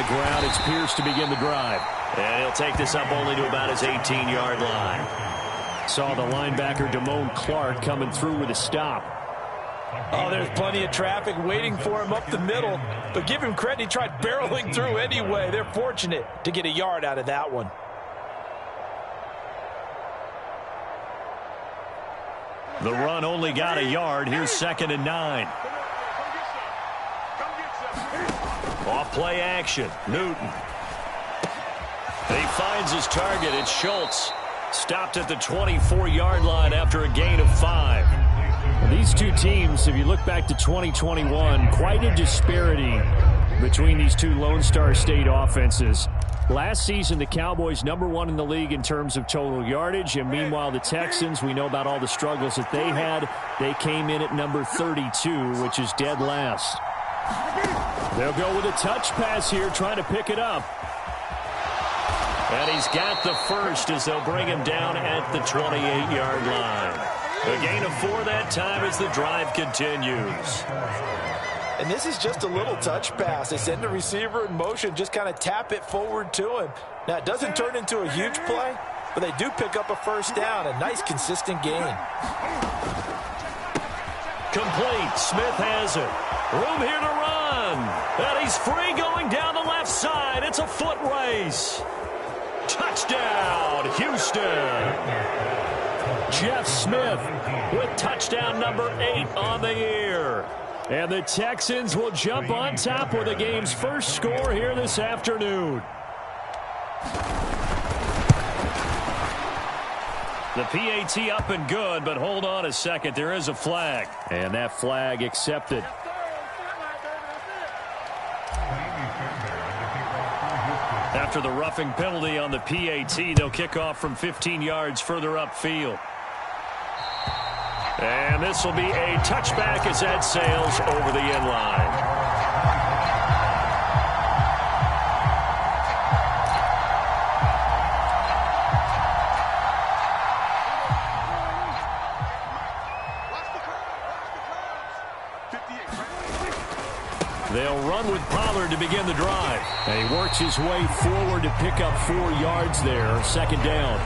the ground. It's Pierce to begin the drive. And he'll take this up only to about his 18-yard line. Saw the linebacker Damone Clark coming through with a stop. Oh, there's plenty of traffic waiting for him up the middle. But give him credit, he tried barreling through anyway. They're fortunate to get a yard out of that one. The run only got a yard. Here's 2nd and 9. Off play action. Newton. He finds his target. It's Schultz. Stopped at the 24-yard line after a gain of 5. These two teams, if you look back to 2021, quite a disparity between these two Lone Star State offenses. Last season, the Cowboys #1 in the league in terms of total yardage, and meanwhile the Texans, we know about all the struggles that they had. They came in at number 32, which is dead last. They'll go with a touch pass here, trying to pick it up. And he's got the first as they'll bring him down at the 28-yard line. A gain of 4 that time as the drive continues. And this is just a little touch pass. They send the receiver in motion, just kind of tap it forward to him. Now, it doesn't turn into a huge play, but they do pick up a first down. A nice, consistent gain. Complete. Smith has it. Room here to run. And he's free going down the left side. It's a foot race. Touchdown, Houston. Jeff Smith with touchdown number 8 on the year. And the Texans will jump on top with the game's first score here this afternoon. The PAT up and good, but hold on a second. There is a flag. And that flag accepted. After the roughing penalty on the PAT, they'll kick off from 15 yards further upfield. And this will be a touchback as that sails over the end line. They'll run with Pollard to begin the drive. And he works his way forward to pick up 4 yards there. 2nd down.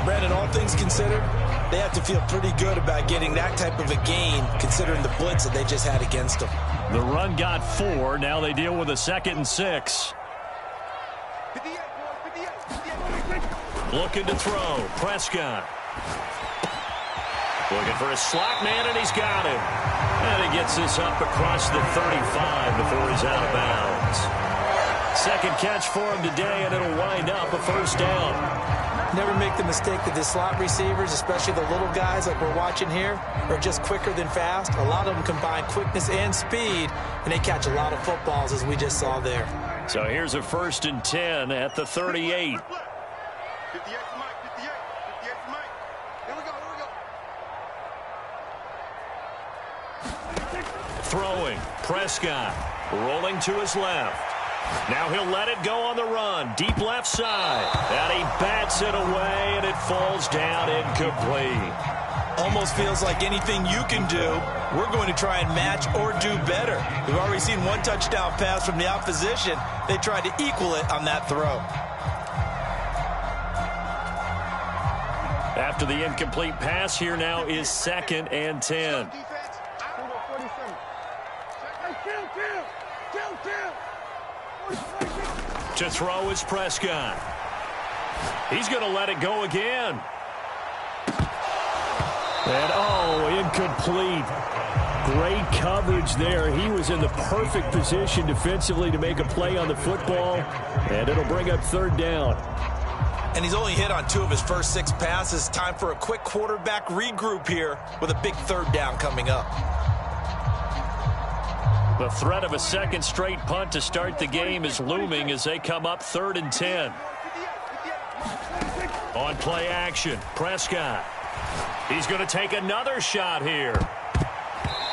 Brandon, all things considered, they have to feel pretty good about getting that type of a gain, considering the blitz that they just had against them. The run got 4. Now they deal with a 2nd and 6. Looking to throw. Prescott. Looking for a slot man, and he's got him. And he gets this up across the 35 before he's out of bounds. 2nd catch for him today, and it'll wind up a first down. Never make the mistake that the slot receivers, especially the little guys like we're watching here, are just quicker than fast. A lot of them combine quickness and speed, and they catch a lot of footballs, as we just saw there. So here's a 1st and 10 at the 38. Throwing. Prescott rolling to his left. Now he'll let it go on the run. Deep left side. And he bats it away, and it falls down incomplete. Almost feels like anything you can do, we're going to try and match or do better. We've already seen 1 touchdown pass from the opposition. They tried to equal it on that throw. After the incomplete pass, here now is 2nd and 10. To throw is Prescott. He's going to let it go again. And, incomplete. Great coverage there. He was in the perfect position defensively to make a play on the football, and it'll bring up 3rd down. And he's only hit on 2 of his first 6 passes. Time for a quick quarterback regroup here with a big 3rd down coming up. The threat of a 2nd straight punt to start the game is looming as they come up 3rd and 10. On play action, Prescott. He's going to take another shot here.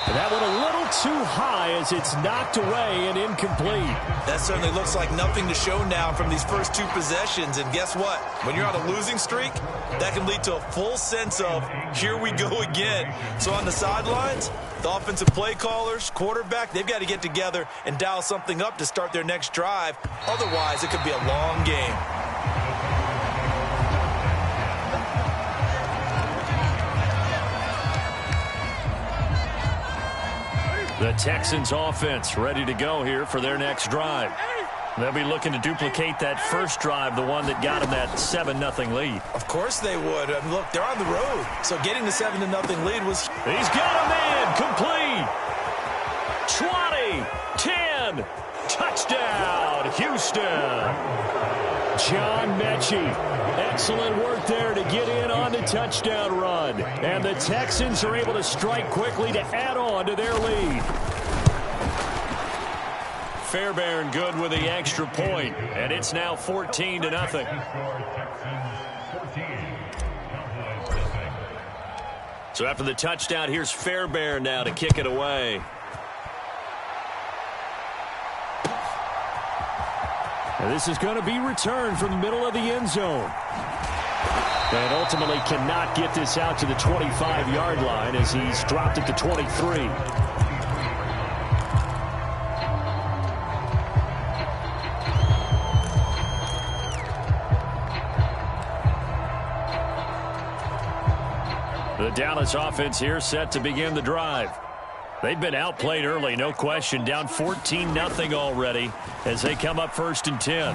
And that went a little too high as it's knocked away and incomplete. That certainly looks like nothing to show now from these first two possessions. And guess what? When you're on a losing streak, that can lead to a full sense of, here we go again. So on the sidelines, the offensive play callers, quarterback, they've got to get together and dial something up to start their next drive. Otherwise, it could be a long game. The Texans offense ready to go here for their next drive. They'll be looking to duplicate that first drive, the one that got them that 7-0 lead. Of course they would. I mean, look, they're on the road. So getting the 7-0 lead was... He's got a man complete. 20, 10, touchdown, Houston. John Mechie. Excellent work there to get in on the touchdown run. And the Texans are able to strike quickly to add on to their lead. Fairbairn good with the extra point, and it's now 14-0. So after the touchdown, here's Fairbairn now to kick it away. And this is going to be returned from the middle of the end zone. And ultimately cannot get this out to the 25-yard line as he's dropped at the 23. The Dallas offense here set to begin the drive. They've been outplayed early, no question. Down 14-0 already as they come up 1st and 10.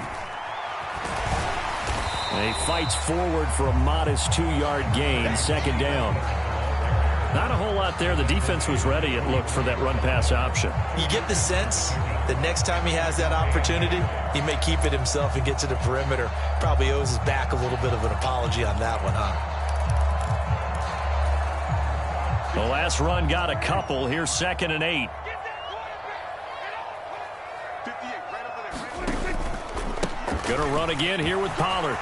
And he fights forward for a modest 2-yard gain, 2nd down. Not a whole lot there. The defense was ready, it looked, for that run-pass option. You get the sense that next time he has that opportunity, he may keep it himself and get to the perimeter. Probably owes his back a little bit of an apology on that one, huh? The last run got a couple. Here's 2nd and 8. Going to run again here with Pollard.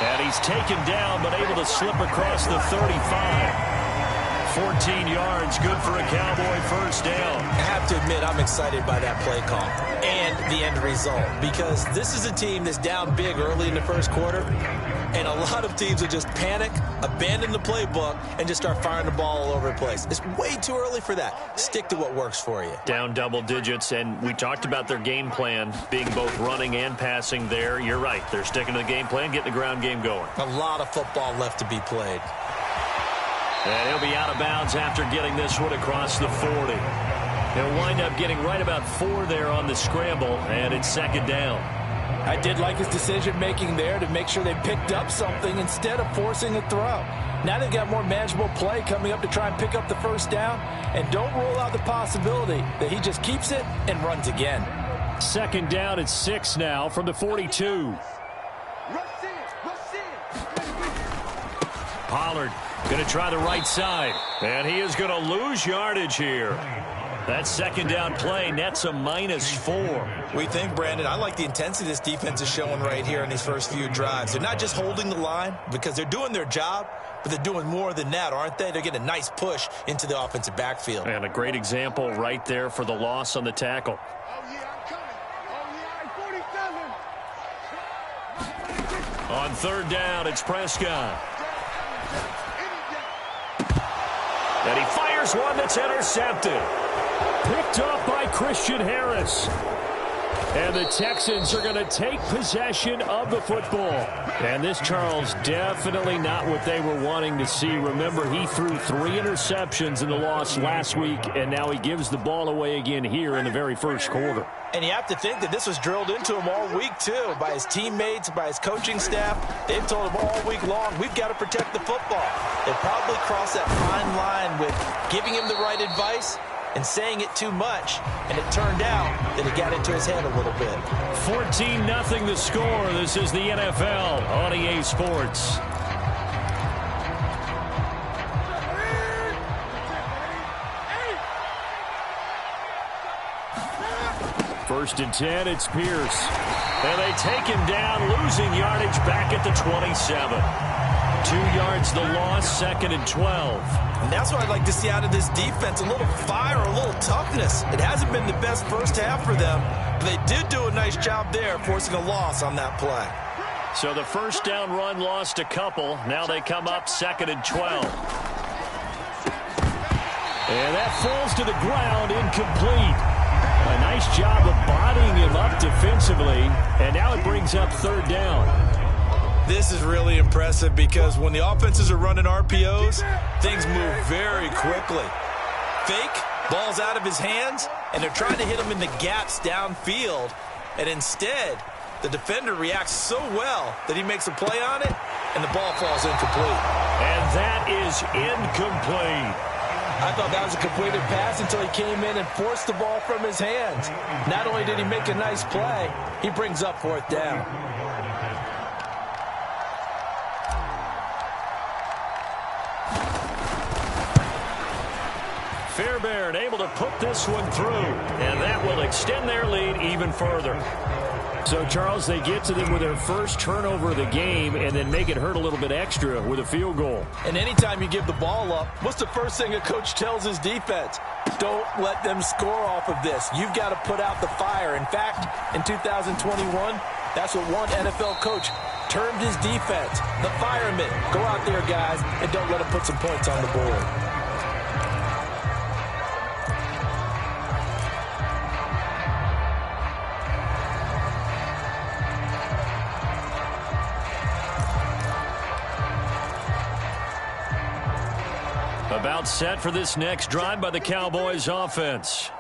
And he's taken down, but able to slip across the 35. 14 yards, good for a Cowboy first down. I have to admit, I'm excited by that play call and the end result, because this is a team that's down big early in the first quarter, and a lot of teams will just panic, abandon the playbook, and just start firing the ball all over the place. It's way too early for that. Stick to what works for you. Down double digits, and we talked about their game plan being both running and passing there. You're right. They're sticking to the game plan, getting the ground game going. A lot of football left to be played. And he'll be out of bounds after getting this one across the 40. He'll wind up getting right about 4 there on the scramble, and it's 2nd down. I did like his decision-making there to make sure they picked up something instead of forcing a throw. Now they've got more manageable play coming up to try and pick up the first down, and don't rule out the possibility that he just keeps it and runs again. 2nd down at 6 now from the 42. Pollard going to try the right side, and he is going to lose yardage here. That 2nd down play nets a -4. We think, Brandon, I like the intensity this defense is showing right here in these first few drives. They're not just holding the line because they're doing their job, but they're doing more than that, aren't they? They're getting a nice push into the offensive backfield. And a great example right there for the loss on the tackle. On 3rd down, it's Prescott. And he fires one that's intercepted. Picked up by Christian Harris. And the Texans are going to take possession of the football. And this, Charles, definitely not what they were wanting to see. Remember, he threw 3 interceptions in the loss last week, and now he gives the ball away again here in the very first quarter. And you have to think that this was drilled into him all week, too, by his teammates, by his coaching staff. They've told him all week long, we've got to protect the football. They probably crossed that fine line with giving him the right advice and saying it too much, and it turned out that it got into his head a little bit. 14-0 the score. This is the NFL on EA Sports. First and 10, it's Pierce. And they take him down, losing yardage back at the 27. 2 yards the loss, 2nd and 12. And that's what I'd like to see out of this defense, a little fire, a little toughness. It hasn't been the best first half for them, but they did do a nice job there, forcing a loss on that play. So the first down run lost a couple. Now they come up 2nd and 12. And that falls to the ground, incomplete. A nice job of bodying him up defensively, and now it brings up 3rd down. This is really impressive because when the offenses are running RPOs, things move very quickly. Fake, ball's out of his hands, and they're trying to hit him in the gaps downfield. And instead, the defender reacts so well that he makes a play on it, and the ball falls incomplete. And that is incomplete. I thought that was a completed pass until he came in and forced the ball from his hands. Not only did he make a nice play, he brings up 4th down. Fairbairn able to put this one through, and that will extend their lead even further. So, Charles, they get to them with their first turnover of the game and then make it hurt a little bit extra with a field goal. And anytime you give the ball up, what's the first thing a coach tells his defense? Don't let them score off of this. You've got to put out the fire. In fact, in 2021, that's what one NFL coach termed his defense, the firemen. Go out there, guys, and don't let them put some points on the board. About set for this next drive by the Cowboys offense.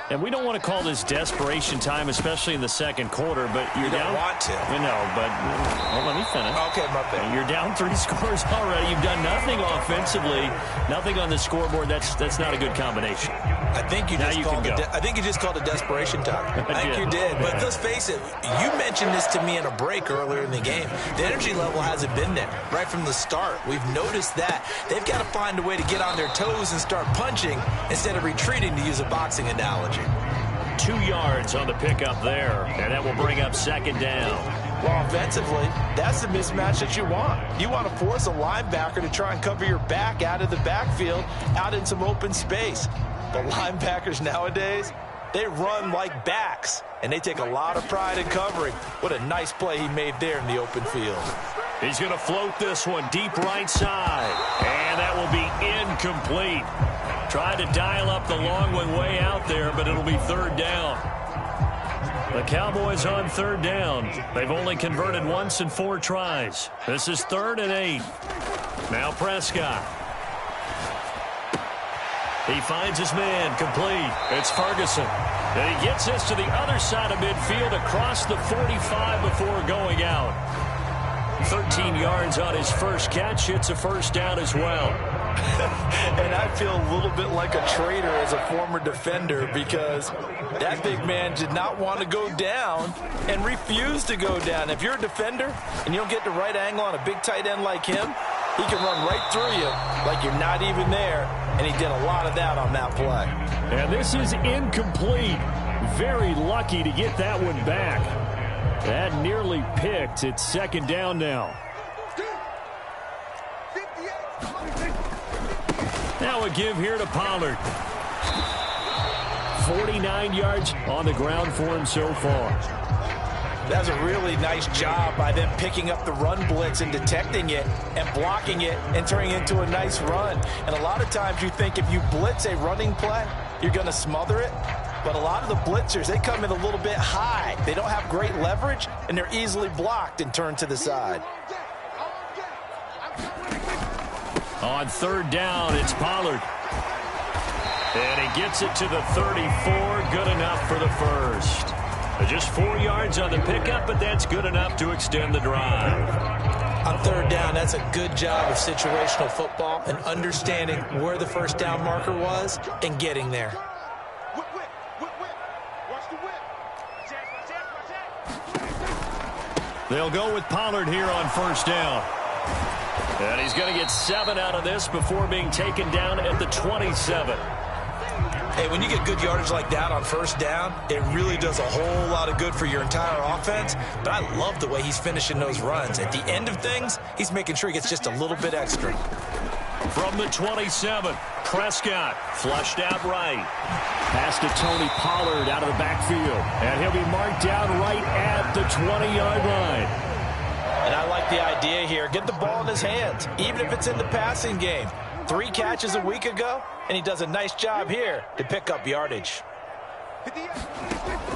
And we don't want to call this desperation time, especially in the second quarter, but you're down. You don't want to. No, but well, let me finish. Okay, my bad. You're down 3 scores already. You've done nothing offensively, nothing on the scoreboard. That's not a good combination. I think you just called it desperation time. I think you did. But let's face it, you mentioned this to me in a break earlier in the game. The energy level hasn't been there right from the start. We've noticed that. They've got to find a way to get on their toes and start punching instead of retreating, to use a boxing analogy. 2 yards on the pickup there, and that will bring up 2nd down. Well, offensively, that's the mismatch that you want. You want to force a linebacker to try and cover your back out of the backfield, out in some open space. The linebackers nowadays, they run like backs, and they take a lot of pride in covering. What a nice play he made there in the open field. He's going to float this one deep right side, and that will be incomplete. Tried to dial up the long one way out there, but it'll be 3rd down. The Cowboys on 3rd down. They've only converted once in 4 tries. This is 3rd and 8. Now Prescott. He finds his man, complete. It's Ferguson. And he gets this to the other side of midfield across the 45 before going out. 13 yards on his first catch. It's a 1st down as well. And I feel a little bit like a traitor as a former defender because that big man did not want to go down and refused to go down. If you're a defender and you don't get the right angle on a big tight end like him, he can run right through you like you're not even there, and he did a lot of that on that play. And this is incomplete. Very lucky to get that one back. That nearly picked. It's 2nd down now. Now a give here to Pollard. 49 yards on the ground for him so far. That's a really nice job by them picking up the run blitz and detecting it and blocking it and turning it into a nice run. And a lot of times you think if you blitz a running play, you're going to smother it. But a lot of the blitzers, they come in a little bit high. They don't have great leverage, and they're easily blocked and turned to the side. On 3rd down, it's Pollard. And he gets it to the 34. Good enough for the first. Just 4 yards on the pickup, but that's good enough to extend the drive. On 3rd down, that's a good job of situational football and understanding where the 1st down marker was and getting there. They'll go with Pollard here on 1st down. And he's going to get 7 out of this before being taken down at the 27. Hey, when you get good yardage like that on first down, it really does a whole lot of good for your entire offense. But I love the way he's finishing those runs. At the end of things, he's making sure he gets just a little bit extra. From the 27, Prescott flushed out right. Pass to Tony Pollard out of the backfield. And he'll be marked down right at the 20-yard line. And I like the idea here. Get the ball in his hands, even if it's in the passing game. 3 catches a week ago, and he does a nice job here to pick up yardage.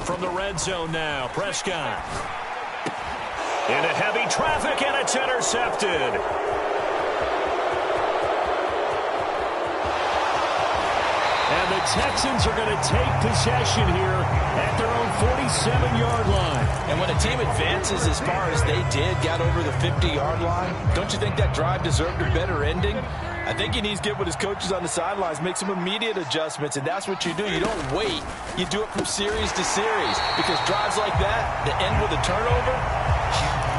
From the red zone now, Prescott. Into heavy traffic, and it's intercepted. And the Texans are going to take possession here at their own 47-yard line. And when a team advances as far as they did, got over the 50-yard line, don't you think that drive deserved a better ending? I think he needs to get with his coaches on the sidelines, make some immediate adjustments, and that's what you do. You don't wait. You do it from series to series, because drives like that, that end with a turnover,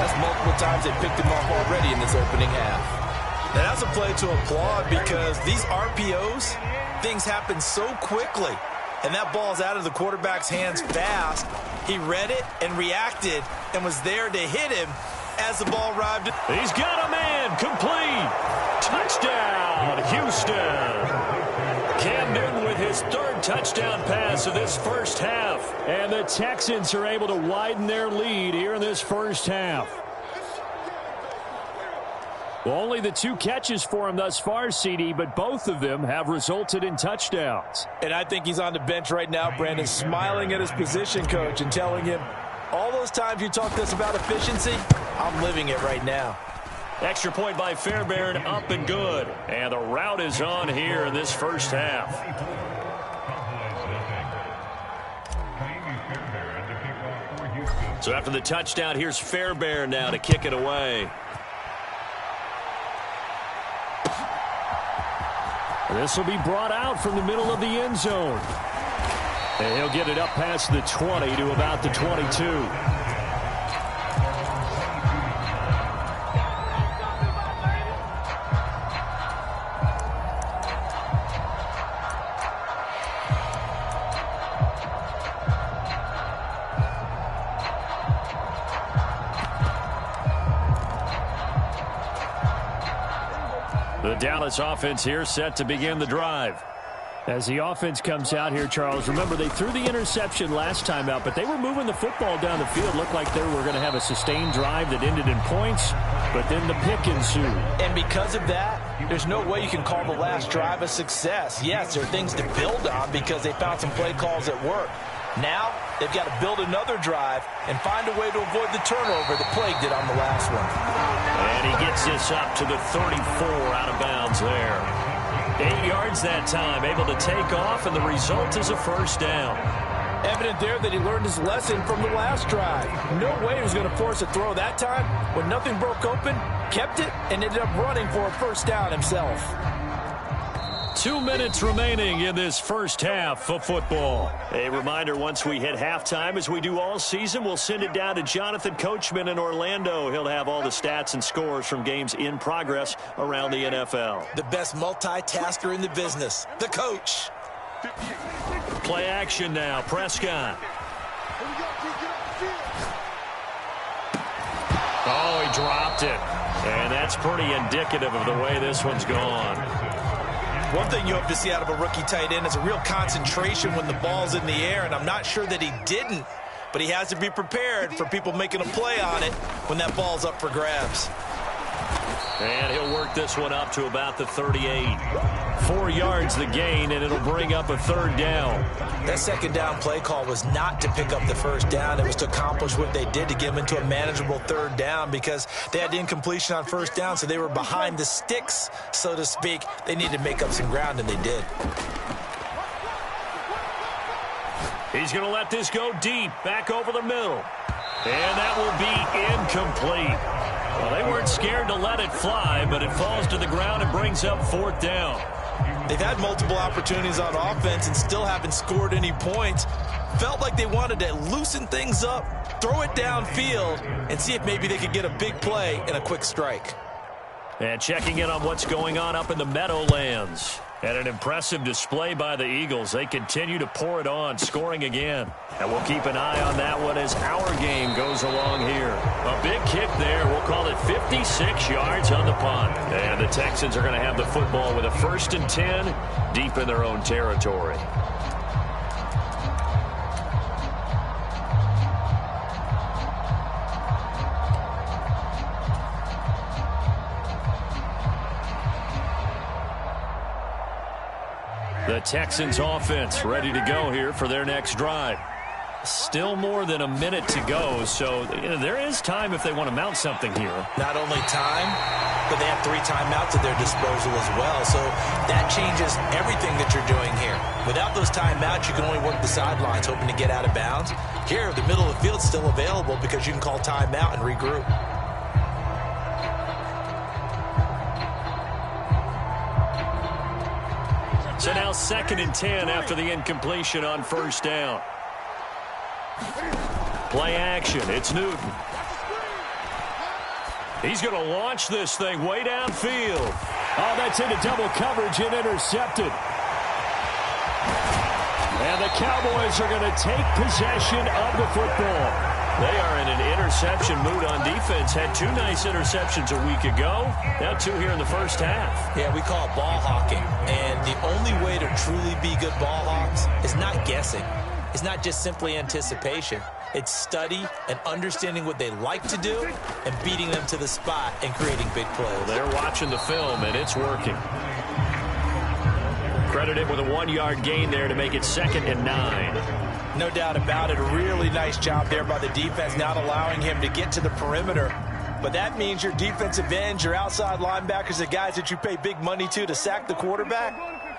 that's multiple times they picked him off already in this opening half. Now, that's a play to applaud, because these RPOs, things happen so quickly, and that ball's out of the quarterback's hands fast. He read it and reacted and was there to hit him as the ball arrived. He's got a man, complete. Touchdown, Houston. Cam Newton with his 3rd touchdown pass of this first half. And the Texans are able to widen their lead here in this first half. Well, only the 2 catches for him thus far, CD, but both of them have resulted in touchdowns. And I think he's on the bench right now, Brandon, smiling at his position coach and telling him, all those times you talked to us about efficiency, I'm living it right now. Extra point by Fairbairn, up and good. And the route is on here in this first half. So after the touchdown, here's Fairbairn now to kick it away. This will be brought out from the middle of the end zone. And he'll get it up past the 20 to about the 22. The Dallas offense here set to begin the drive. As the offense comes out here, Charles, remember they threw the interception last time out, but they were moving the football down the field. Looked like they were going to have a sustained drive that ended in points, but then the pick ensued. And because of that, there's no way you can call the last drive a success. Yes, there are things to build on because they found some play calls that work. Now, they've got to build another drive and find a way to avoid the turnover that plagued it on the last one. And he gets this up to the 34 out of bounds there. 8 yards that time, able to take off, and the result is a first down. Evident there that he learned his lesson from the last drive. No way he was going to force a throw that time. When nothing broke open, kept it, and ended up running for a first down himself. 2 minutes remaining in this first half of football. A reminder, once we hit halftime, as we do all season, we'll send it down to Jonathan Coachman in Orlando. He'll have all the stats and scores from games in progress around the NFL. The best multitasker in the business, the coach. Play action now, Prescott. Oh, he dropped it. And that's pretty indicative of the way this one's gone. One thing you hope to see out of a rookie tight end is a real concentration when the ball's in the air, and I'm not sure that he didn't, but he has to be prepared for people making a play on it when that ball's up for grabs. And he'll work this one up to about the 38. 4 yards the gain, and it'll bring up a third down. That second down play call was not to pick up the first down. It was to accomplish what they did, to get them into a manageable third down, because they had the incompletion on first down, so they were behind the sticks, so to speak. They needed to make up some ground, and they did. He's going to let this go deep, back over the middle. And that will be incomplete. Well, they weren't scared to let it fly, but it falls to the ground and brings up fourth down. They've had multiple opportunities on offense and still haven't scored any points. Felt like they wanted to loosen things up, throw it downfield, and see if maybe they could get a big play and a quick strike. And checking in on what's going on up in the Meadowlands. And an impressive display by the Eagles. They continue to pour it on, scoring again. And we'll keep an eye on that one as our game goes along here. A big kick there. We'll call it 56 yards on the punt. And the Texans are going to have the football with a 1st and 10 deep in their own territory. The Texans offense ready to go here for their next drive. Still more than a minute to go, so there is time if they want to mount something here. Not only time, but they have 3 timeouts at their disposal as well, so that changes everything that you're doing here. Without those timeouts, you can only work the sidelines, hoping to get out of bounds. Here, the middle of the field's still available because you can call timeout and regroup. So now 2nd and 10 after the incompletion on 1st down. Play action. It's Newton. He's going to launch this thing way downfield. Oh, that's into double coverage and intercepted. And the Cowboys are going to take possession of the football. They are in an interception mood on defense. Had 2 nice interceptions a week ago. Now 2 here in the first half. Yeah, we call it ball hawking. And the only way to truly be good ball hawks is not guessing. It's not just simply anticipation. It's study and understanding what they like to do and beating them to the spot and creating big plays. Well, they're watching the film, and it's working. Credited with a 1-yard gain there to make it 2nd and 9. No doubt about it. A really nice job there by the defense, not allowing him to get to the perimeter. But that means your defensive ends, your outside linebackers, the guys that you pay big money to sack the quarterback,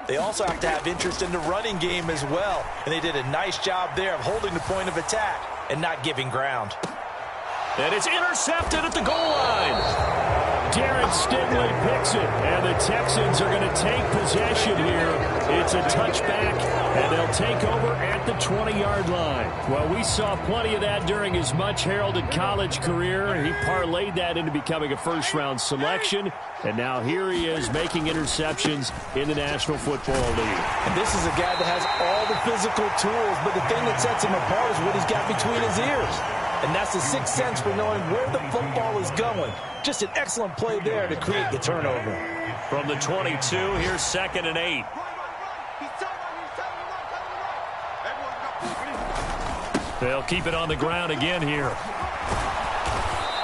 they also have to have interest in the running game as well. And they did a nice job there of holding the point of attack and not giving ground. And it's intercepted at the goal line. Darren Stingley picks it, and the Texans are going to take possession here. It's a touchback, and they'll take over at the 20-yard line. Well, we saw plenty of that during his much-heralded college career. He parlayed that into becoming a first-round selection, and now here he is making interceptions in the National Football League. And this is a guy that has all the physical tools, but the thing that sets him apart is what he's got between his ears. And that's the sixth sense for knowing where the football is going. Just an excellent play there to create the turnover. From the 22, here's 2nd and 8. They'll keep it on the ground again here.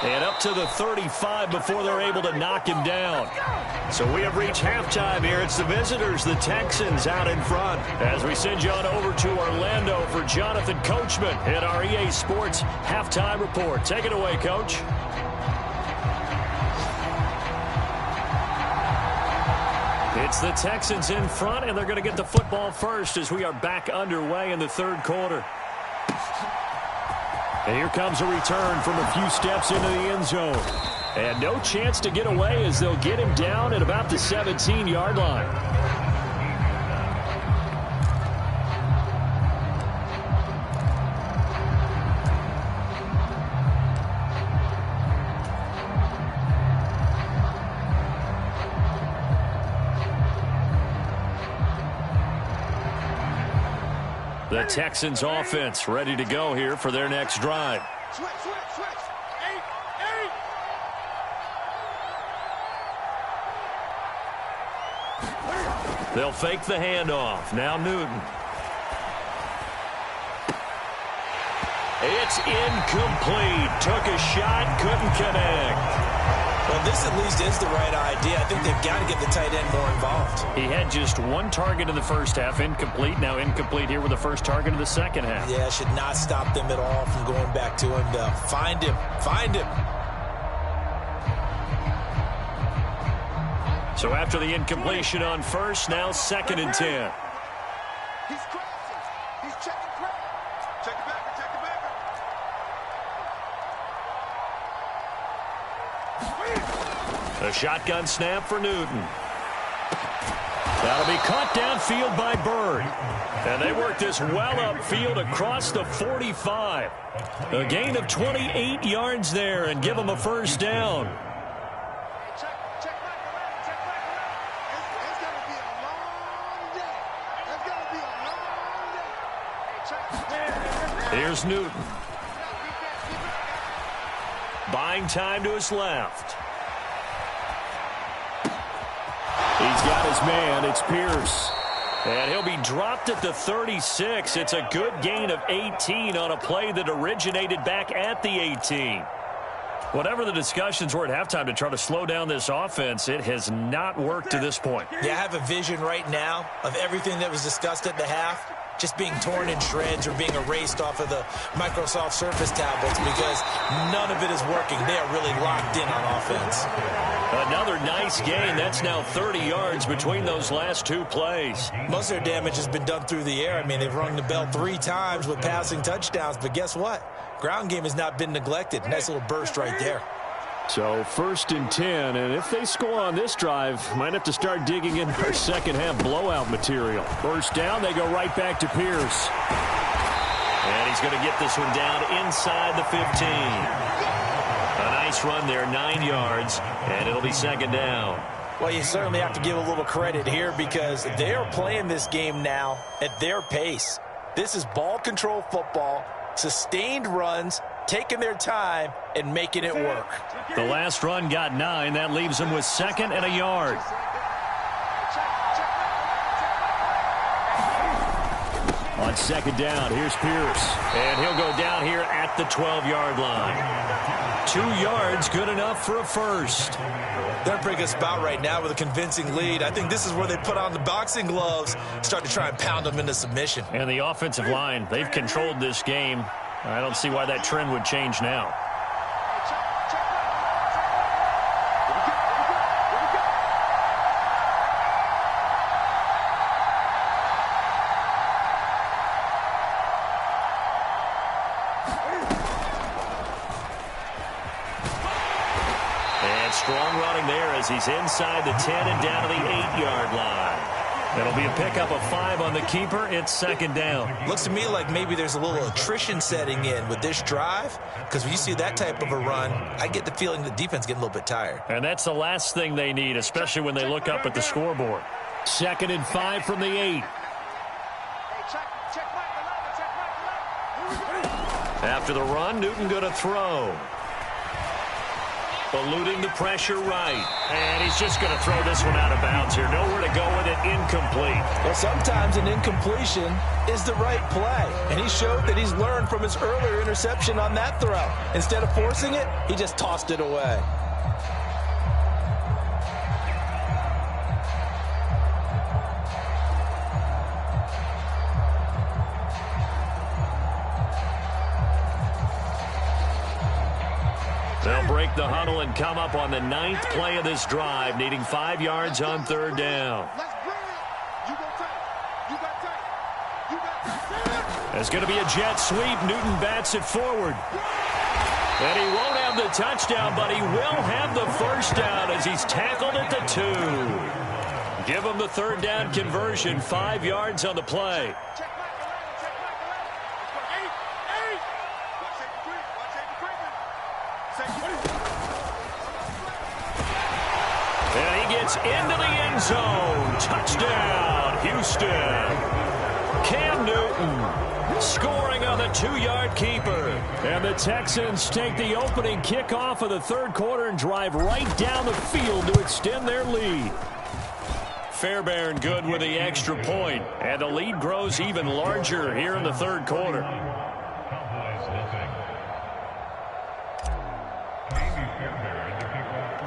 And up to the 35 before they're able to knock him down. So we have reached halftime here. It's the visitors, the Texans, out in front. As we send you on over to Orlando for Jonathan Coachman in our EA Sports Halftime Report. Take it away, Coach. It's the Texans in front, and they're going to get the football first as we are back underway in the 3rd quarter. And here comes a return from a few steps into the end zone. And no chance to get away as they'll get him down at about the 17-yard line. The Texans offense ready to go here for their next drive. Switch. 8. They'll fake the handoff. Now Newton. It's incomplete. Took a shot, couldn't connect. Well, this at least is the right idea. I think they've got to get the tight end more involved. He had just 1 target in the first half, incomplete. Now incomplete here with the first target in the second half. Yeah, should not stop them at all from going back to him to find him. So after the incompletion on first, now 2nd and 10. He's crossing. He's checking crowd. Check it back. A shotgun snap for Newton. That'll be caught downfield by Bird. And they work this well upfield across the 45. A gain of 28 yards there and give them a first down. Check back around. It's going to be a long Here's Newton. Buying time to his left. He's got his man. It's Pierce. And he'll be dropped at the 36. It's a good gain of 18 on a play that originated back at the 18. Whatever the discussions were at halftime to try to slow down this offense, it has not worked to this point. Yeah, I have a vision right now of everything that was discussed at the half just being torn in shreds or being erased off of the Microsoft Surface tablets because none of it is working. They are really locked in on offense. Another nice gain. That's now 30 yards between those last two plays. Most of their damage has been done through the air. I mean, they've rung the bell 3 times with passing touchdowns, but guess what? Ground game has not been neglected. Nice little burst right there. So 1st and 10, and if they score on this drive, might have to start digging in our second half blowout material. First down, they go right back to Pierce. And he's going to get this one down inside the 15. A nice run there, 9 yards, and it'll be second down. Well, you certainly have to give a little credit here because they are playing this game now at their pace. This is ball control football, sustained runs, taking their time and making it work. The last run got 9. That leaves them with 2nd and a yard. On 2nd down, here's Pierce. And he'll go down here at the 12-yard line. 2 yards, good enough for a first. They're in a pretty good spot right now with a convincing lead. I think this is where they put on the boxing gloves, start to try and pound them into submission. And the offensive line, they've controlled this game. I don't see why that trend would change now. And strong running there as he's inside the 10 and down to the 8-yard line. It'll be a pickup of 5 on the keeper. It's 2nd down. Looks to me like maybe there's a little attrition setting in with this drive because when you see that type of a run, I get the feeling the defense getting a little bit tired. And that's the last thing they need, especially when they look up at the scoreboard. 2nd and 5 from the 8. After the run, Newton going to throw. Eluding the pressure right. And he's just going to throw this one out of bounds here. Nowhere to go with it. Incomplete. Well, sometimes an incompletion is the right play. And he showed that he's learned from his earlier interception on that throw. Instead of forcing it, he just tossed it away. They'll break the huddle and come up on the 9th play of this drive, needing 5 yards on 3rd down. There's going to be a jet sweep. Newton bats it forward. And he won't have the touchdown, but he will have the first down as he's tackled at the 2. Give him the 3rd down conversion, 5 yards on the play. And he gets into the end zone. Touchdown, Houston. Cam Newton scoring on the 2-yard keeper. And the Texans take the opening kickoff of the 3rd quarter and drive right down the field to extend their lead. Fairbairn good with the extra point. And the lead grows even larger here in the 3rd quarter.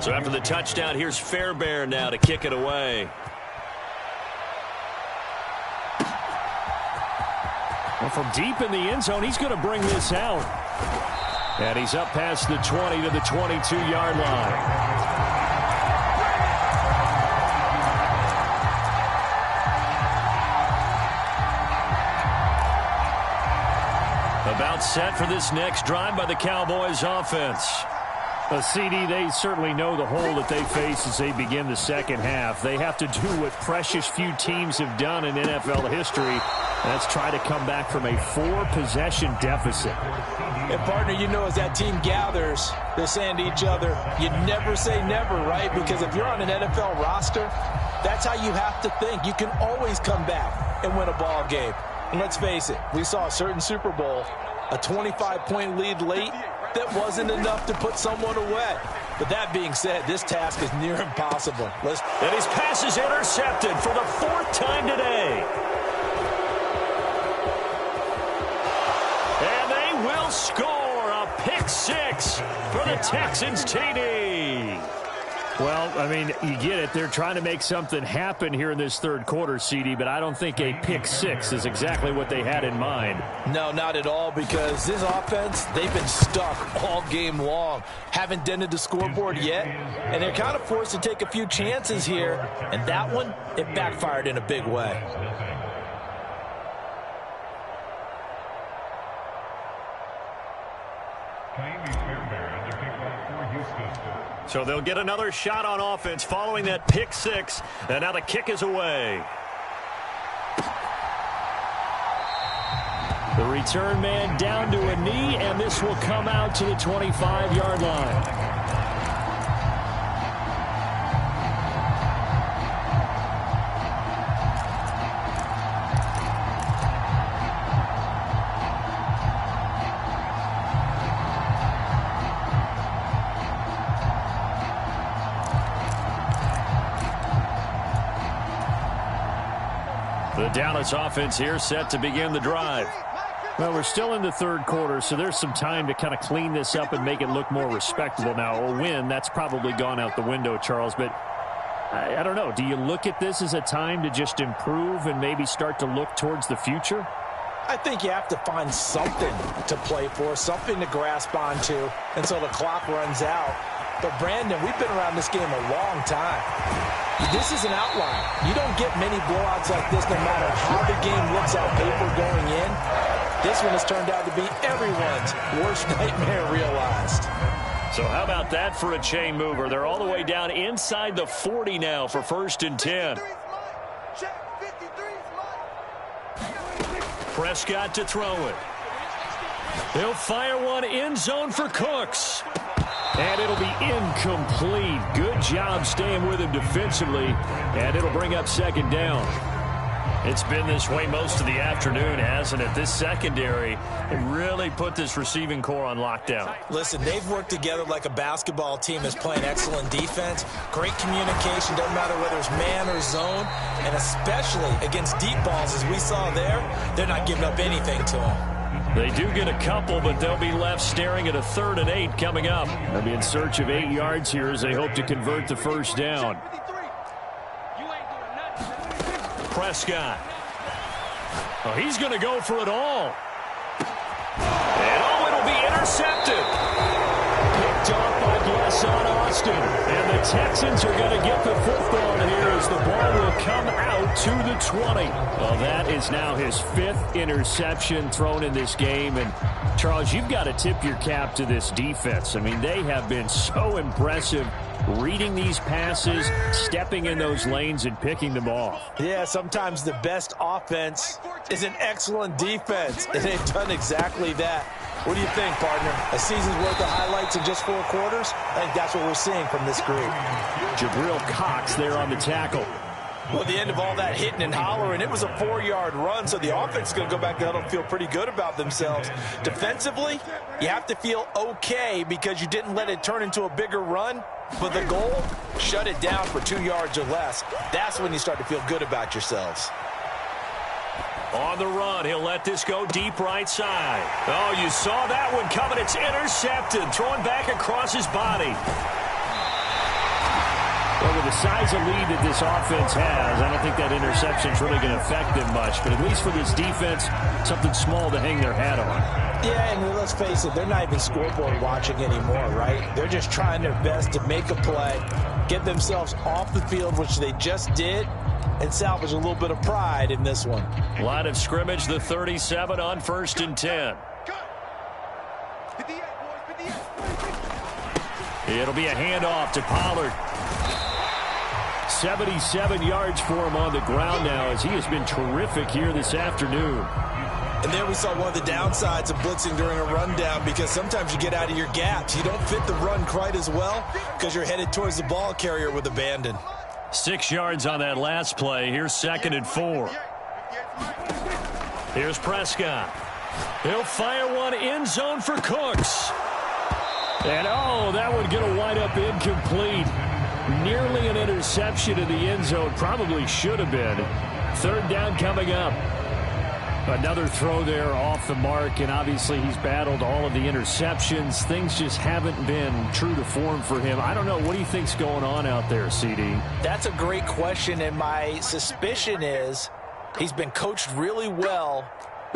So after the touchdown, here's Fairbairn now to kick it away. Well, from deep in the end zone, he's going to bring this out. And he's up past the 20 to the 22-yard line. About set for this next drive by the Cowboys offense. A CD, they certainly know the hole that they face as they begin the second half. They have to do what precious few teams have done in NFL history. That's try to come back from a 4-possession deficit. And, partner, you know, as that team gathers, they're saying to each other, you never say never, right? Because if you're on an NFL roster, that's how you have to think. You can always come back and win a ball game. And let's face it, we saw a certain Super Bowl A 25-point lead late, that wasn't enough to put someone away. But that being said, this task is near impossible. And his pass is intercepted for the 4th time today. And they will score a pick 6 for the Texans TD. Well, I mean, you get it. They're trying to make something happen here in this third quarter, CD, but I don't think a pick 6 is exactly what they had in mind. No, not at all, because this offense, they've been stuck all game long. Haven't dented the scoreboard yet, and they're kind of forced to take a few chances here, and that one, it backfired in a big way. So they'll get another shot on offense following that pick 6. And now the kick is away. The return man down to a knee, and this will come out to the 25-yard line. The Dallas offense here set to begin the drive. Well, we're still in the third quarter, so there's some time to kind of clean this up and make it look more respectable. Now, a win, that's probably gone out the window, Charles, but I don't know. Do you look at this as a time to just improve and maybe start to look towards the future? I think you have to find something to play for, something to grasp onto until the clock runs out. But, Brandon, we've been around this game a long time. This is an outlier. You don't get many blowouts like this no matter how the game looks on paper going in. This one has turned out to be everyone's worst nightmare realized. So how about that for a chain mover? They're all the way down inside the 40 now for 1st and 10. Prescott to throw it. He'll fire one end zone for Cooks. And it'll be incomplete. Good job staying with him defensively. And it'll bring up 2nd down. It's been this way most of the afternoon, hasn't it? This secondary really put this receiving core on lockdown. Listen, they've worked together like a basketball team that's playing excellent defense. Great communication, doesn't matter whether it's man or zone. And especially against deep balls, as we saw there, they're not giving up anything to them. They do get a couple, but they'll be left staring at a 3rd and 8 coming up. They'll be in search of 8 yards here as they hope to convert the 1st down. Prescott. Oh, he's going to go for it all. And oh, it'll be intercepted. Picked off by Blesson Austin. And the Texans are going to get the football here as the ball will come out to the 20. Well, that is now his 5th interception thrown in this game. And, Charles, you've got to tip your cap to this defense. I mean, they have been so impressive reading these passes, stepping in those lanes, and picking them off. Yeah, sometimes the best offense is an excellent defense, and they've done exactly that. What do you think, partner? A season's worth of highlights in just 4 quarters? I think that's what we're seeing from this group. Jabril Cox there on the tackle. Well, at the end of all that hitting and hollering, it was a 4-yard run, so the offense is going to go back to huddle and feel pretty good about themselves. Defensively, you have to feel okay because you didn't let it turn into a bigger run, but the goal, shut it down for 2 yards or less. That's when you start to feel good about yourselves. On the run, he'll let this go deep right side. Oh, you saw that one coming. It's intercepted, throwing back across his body. Well, with the size of lead that this offense has, I don't think that interception's really going to affect them much. But at least for this defense, something small to hang their hat on. Yeah, and let's face it, they're not even scoreboard watching anymore, right? They're just trying their best to make a play, get themselves off the field, which they just did, and salvage a little bit of pride in this one. Line of scrimmage, the 37 on 1st and 10. It'll be a handoff to Pollard. 77 yards for him on the ground now as he has been terrific here this afternoon. And there we saw one of the downsides of blitzing during a rundown because sometimes you get out of your gaps. You don't fit the run quite as well because you're headed towards the ball carrier with abandon. 6 yards on that last play. Here's 2nd and 4. Here's Prescott. He'll fire one end zone for Cooks. And, oh, that would get a wind-up incomplete. Nearly an interception in the end zone. Probably should have been. Third down coming up. Another throw there off the mark, and obviously he's battled all of the interceptions. Things just haven't been true to form for him. I don't know. What do you think's going on out there, CD? That's a great question, and my suspicion is he's been coached really well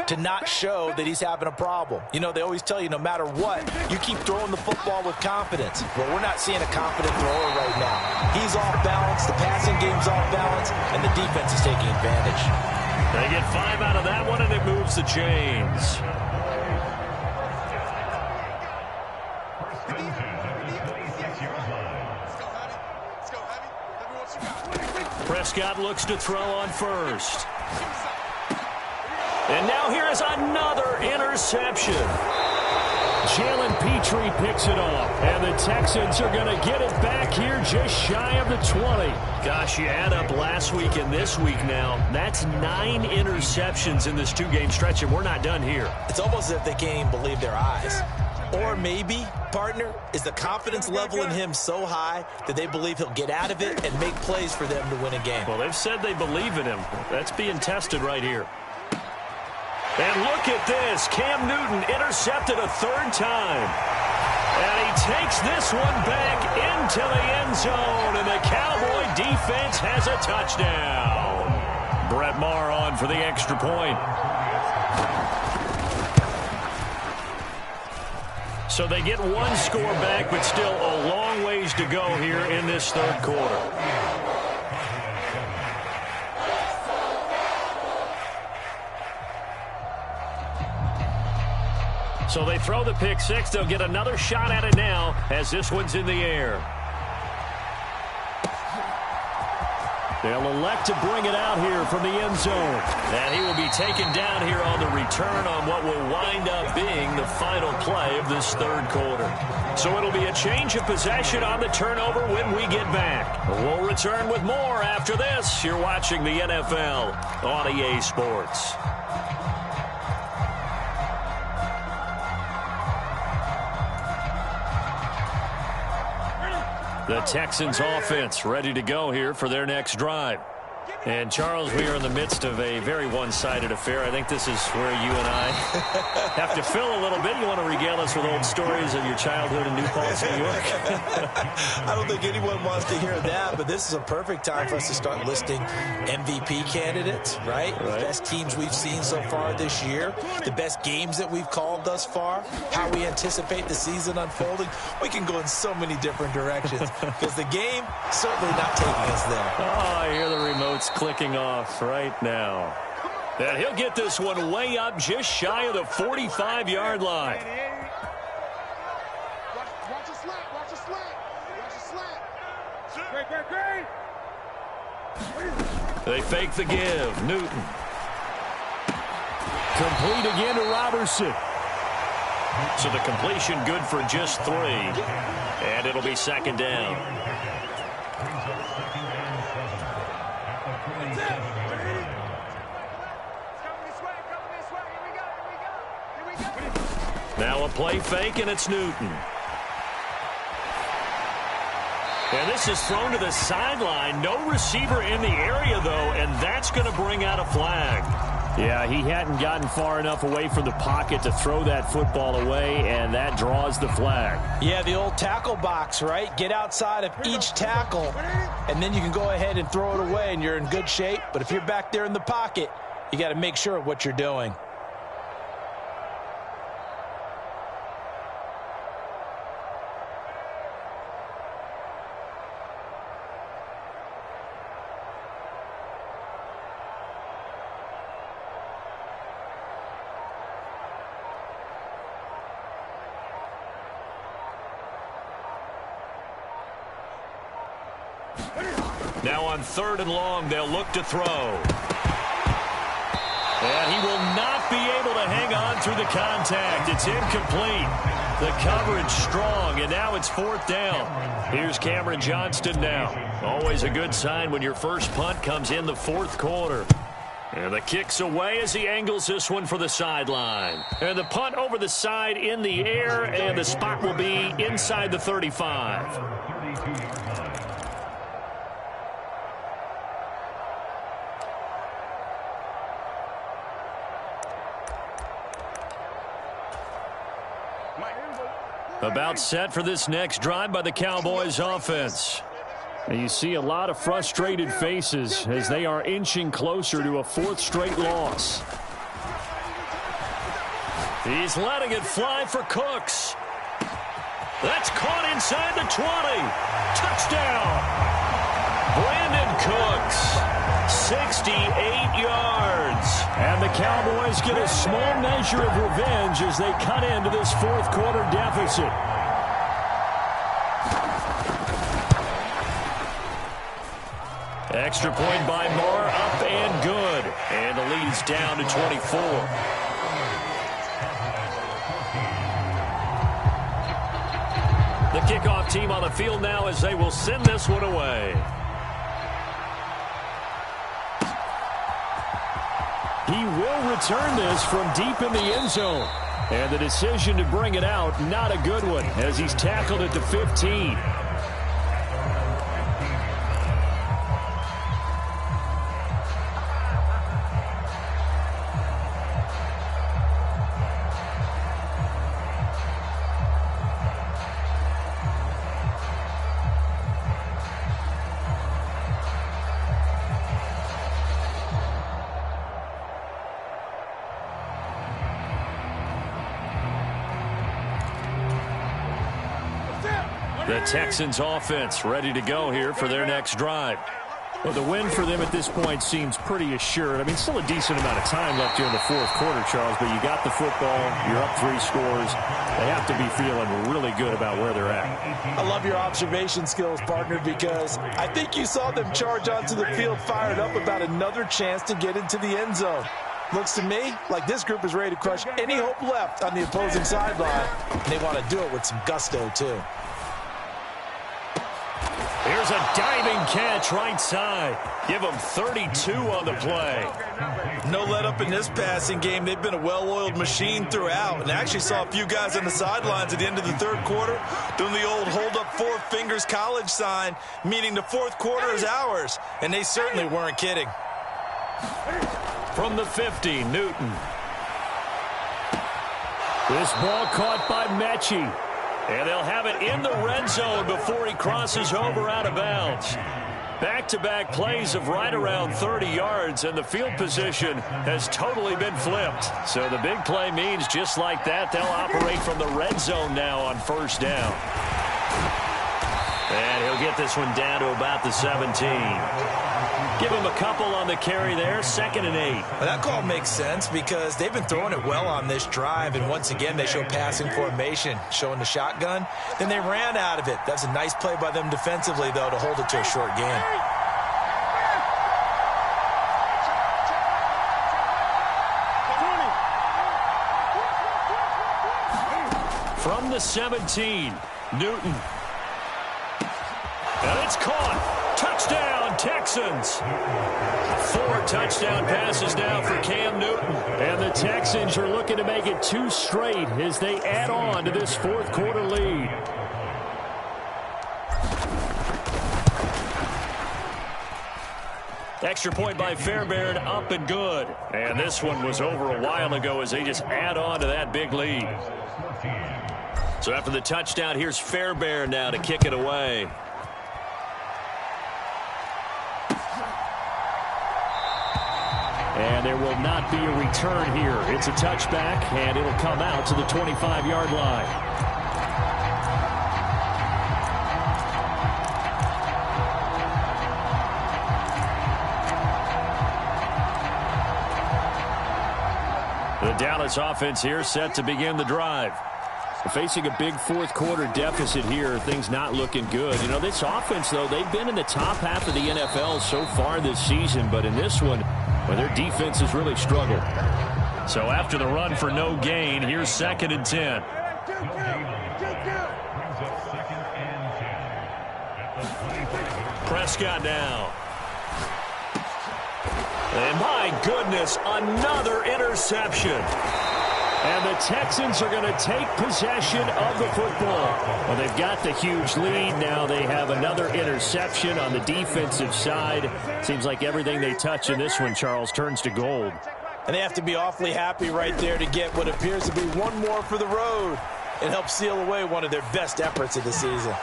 to not show that he's having a problem. You know, they always tell you no matter what, you keep throwing the football with confidence. Well, we're not seeing a confident thrower right now. He's off balance, the passing game's off balance, and the defense is taking advantage. They get 5 out of that one, and it moves the chains. Prescott looks to throw on first. And now here is another interception. Jalen Petrie picks it off, and the Texans are going to get it back here just shy of the 20. Gosh, you add up last week and this week now. That's 9 interceptions in this 2-game stretch, and we're not done here. It's almost as if they can't even believe their eyes. Or maybe, partner, is the confidence level in him so high that they believe he'll get out of it and make plays for them to win a game. Well, they've said they believe in him. That's being tested right here. And look at this. Cam Newton intercepted a 3rd time. And he takes this one back into the end zone. And the Cowboy defense has a touchdown. Brett Maher on for the extra point. So they get 1 score back, but still a long ways to go here in this 3rd quarter. So they throw the pick 6. They'll get another shot at it now as this one's in the air. They'll elect to bring it out here from the end zone. And he will be taken down here on the return on what will wind up being the final play of this 3rd quarter. So it'll be a change of possession on the turnover when we get back. We'll return with more after this. You're watching the NFL on EA Sports. The Texans offense ready to go here for their next drive. And, Charles, we are in the midst of a very one-sided affair. I think this is where you and I have to fill a little bit. You want to regale us with old stories of your childhood in New Paltz, New York? I don't think anyone wants to hear that, but this is a perfect time for us to start listing MVP candidates, right? The best teams we've seen so far this year, the best games that we've called thus far, how we anticipate the season unfolding. We can go in so many different directions because the game certainly not taking us there. Oh, I hear the remotes clicking off right now. And he'll get this one way up just shy of the 45-yard line. Watch a slant, watch a slant, watch a slant. Great. They fake the give. Newton. Complete again to Robertson. So the completion good for just 3. And it'll be 2nd down. Now a play fake, and it's Newton. And this is thrown to the sideline. No receiver in the area, though, and that's going to bring out a flag. Yeah, he hadn't gotten far enough away from the pocket to throw that football away, and that draws the flag. Yeah, the old tackle box, right? Get outside of each tackle, and then you can go ahead and throw it away, and you're in good shape. But if you're back there in the pocket, you got to make sure of what you're doing. Now on 3rd and long, they'll look to throw. And he will not be able to hang on through the contact. It's incomplete. The coverage strong, and now it's 4th down. Here's Cameron Johnston now. Always a good sign when your first punt comes in the 4th quarter. And the kick's away as he angles this one for the sideline. And the punt over the side in the air, and the spot will be inside the 35. About set for this next drive by the Cowboys offense. And you see a lot of frustrated faces as they are inching closer to a 4th straight loss. He's letting it fly for Cooks. That's caught inside the 20. Touchdown. Brandon Cooks, 68 yards. And the Cowboys get a small measure of revenge as they cut into this 4th quarter deficit. Extra point by Moore, up and good. And the lead's down to 24. The kickoff team on the field now as they will send this one away. He will return this from deep in the end zone. And the decision to bring it out, not a good one, as he's tackled at the 15. The Texans offense ready to go here for their next drive. Well, the win for them at this point seems pretty assured. I mean, still a decent amount of time left here in the 4th quarter, Charles, but you got the football, you're up 3 scores. They have to be feeling really good about where they're at. I love your observation skills, partner, because I think you saw them charge onto the field fired up about another chance to get into the end zone. Looks to me like this group is ready to crush any hope left on the opposing sideline, and they want to do it with some gusto, too. Here's a diving catch right side. Give them 32 on the play. No let up in this passing game. They've been a well-oiled machine throughout, and actually saw a few guys on the sidelines at the end of the 3rd quarter doing the old hold up 4 fingers college sign, meaning the 4th quarter is ours, and they certainly weren't kidding. From the 50, Newton. This ball caught by Mechie. And they'll have it in the red zone before he crosses over out of bounds. Back-to-back plays of right around 30 yards, and the field position has totally been flipped. So the big play means just like that, they'll operate from the red zone now on 1st down. And he'll get this one down to about the 17. Give him a couple on the carry there, 2nd and 8. Well, that call makes sense because they've been throwing it well on this drive, and once again they show passing formation, showing the shotgun. Then they ran out of it. That's a nice play by them defensively, though, to hold it to a short gain. From the 17, Newton. And it's caught. Touchdown, Texans. 4 touchdown passes now for Cam Newton. And the Texans are looking to make it 2 straight as they add on to this 4th quarter lead. Extra point by Fairbairn, up and good. And this one was over a while ago as they just add on to that big lead. So after the touchdown, here's Fairbairn now to kick it away. And there will not be a return here. It's a touchback, and it'll come out to the 25-yard line. The Dallas offense here set to begin the drive. Facing a big 4th quarter deficit here, things not looking good. You know, this offense, though, they've been in the top half of the NFL so far this season, but in this one, well, their defense has really struggled. So after the run for no gain, here's 2nd and 10. Prescott now. And my goodness, another interception. And the Texans are going to take possession of the football. Well, they've got the huge lead. Now they have another interception on the defensive side. Seems like everything they touch in this one, Charles, turns to gold. And they have to be awfully happy right there to get what appears to be one more for the road. It helps seal away one of their best efforts of the season.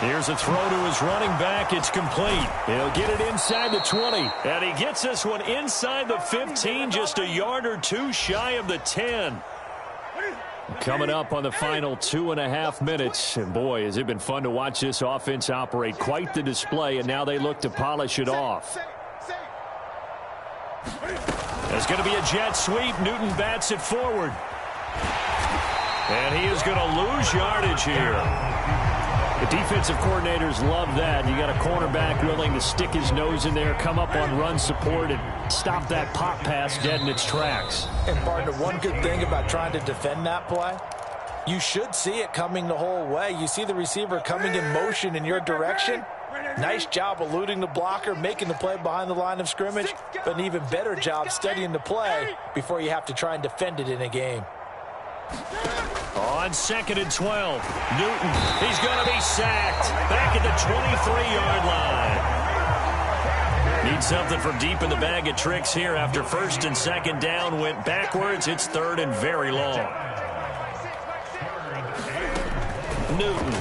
Here's a throw to his running back. It's complete. He'll get it inside the 20. And he gets this one inside the 15, just a yard or two shy of the 10. Coming up on the final 2.5 minutes. And boy, has it been fun to watch this offense operate. Quite the display, and now they look to polish it off. There's going to be a jet sweep. Newton bats it forward. And he is going to lose yardage here. The defensive coordinators love that. You got a cornerback willing to stick his nose in there, come up on run support, and stop that pop pass dead in its tracks. And, partner, one good thing about trying to defend that play, you should see it coming the whole way. You see the receiver coming in motion in your direction. Nice job eluding the blocker, making the play behind the line of scrimmage, but an even better job studying the play before you have to try and defend it in a game. On 2nd and 12, Newton, he's going to be sacked back at the 23-yard line. Need something from deep in the bag of tricks here after 1st and 2nd down went backwards. It's 3rd and very long. Newton.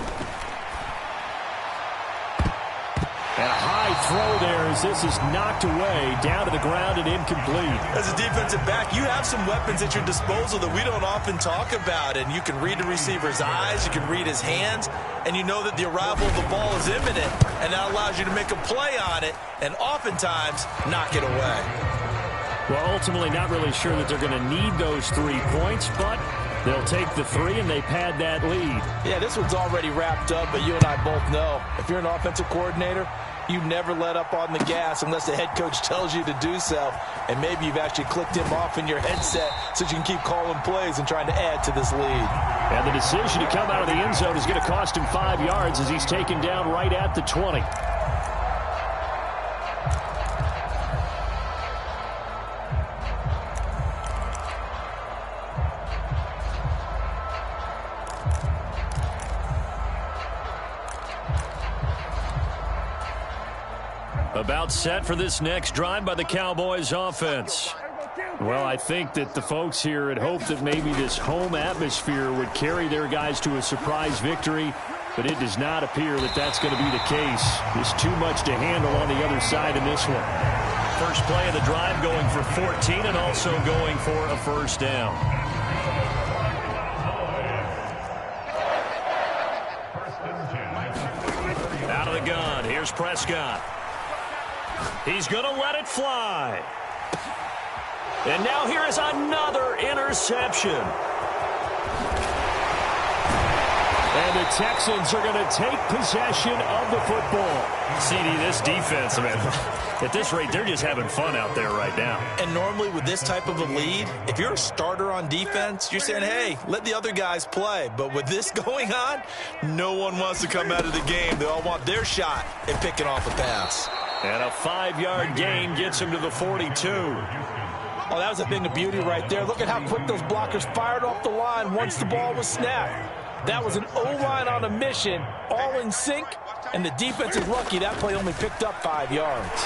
And a high throw there as this is knocked away, down to the ground and incomplete. As a defensive back, you have some weapons at your disposal that we don't often talk about. And you can read the receiver's eyes, you can read his hands, and you know that the arrival of the ball is imminent. And that allows you to make a play on it and oftentimes knock it away. Well, ultimately not really sure that they're going to need those 3 points, but they'll take the 3 and they pad that lead. Yeah, this one's already wrapped up, but you and I both know if you're an offensive coordinator, you never let up on the gas unless the head coach tells you to do so. And maybe you've actually clicked him off in your headset so you can keep calling plays and trying to add to this lead. And the decision to come out of the end zone is going to cost him 5 yards as he's taken down right at the 20. About set for this next drive by the Cowboys offense. Well, I think that the folks here had hoped that maybe this home atmosphere would carry their guys to a surprise victory, but it does not appear that that's going to be the case. There's too much to handle on the other side in this one. First play of the drive going for 14 and also going for a 1st down. Out of the gun, here's Prescott. He's going to let it fly. And now here is another interception. And the Texans are going to take possession of the football. CD, this defense, man, at this rate, they're just having fun out there right now. And normally with this type of a lead, if you're a starter on defense, you're saying, hey, let the other guys play. But with this going on, no one wants to come out of the game. They all want their shot at picking off a pass. And a 5-yard gain gets him to the 42. Oh, that was a thing of beauty right there. Look at how quick those blockers fired off the line once the ball was snapped. That was an O-line on a mission, all in sync, and the defense is lucky that play only picked up 5 yards.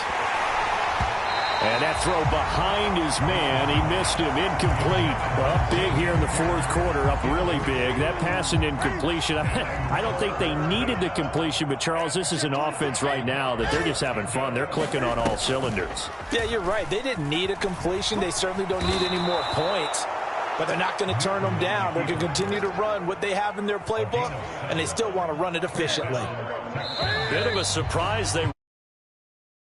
And that throw behind his man, he missed him, incomplete. Well, up big here in the 4th quarter, up really big. That pass and incompletion, I don't think they needed the completion, but Charles, this is an offense right now that they're just having fun. They're clicking on all cylinders. Yeah, you're right. They didn't need a completion. They certainly don't need any more points. But they're not going to turn them down. They're going to continue to run what they have in their playbook, and they still want to run it efficiently. Bit of a surprise they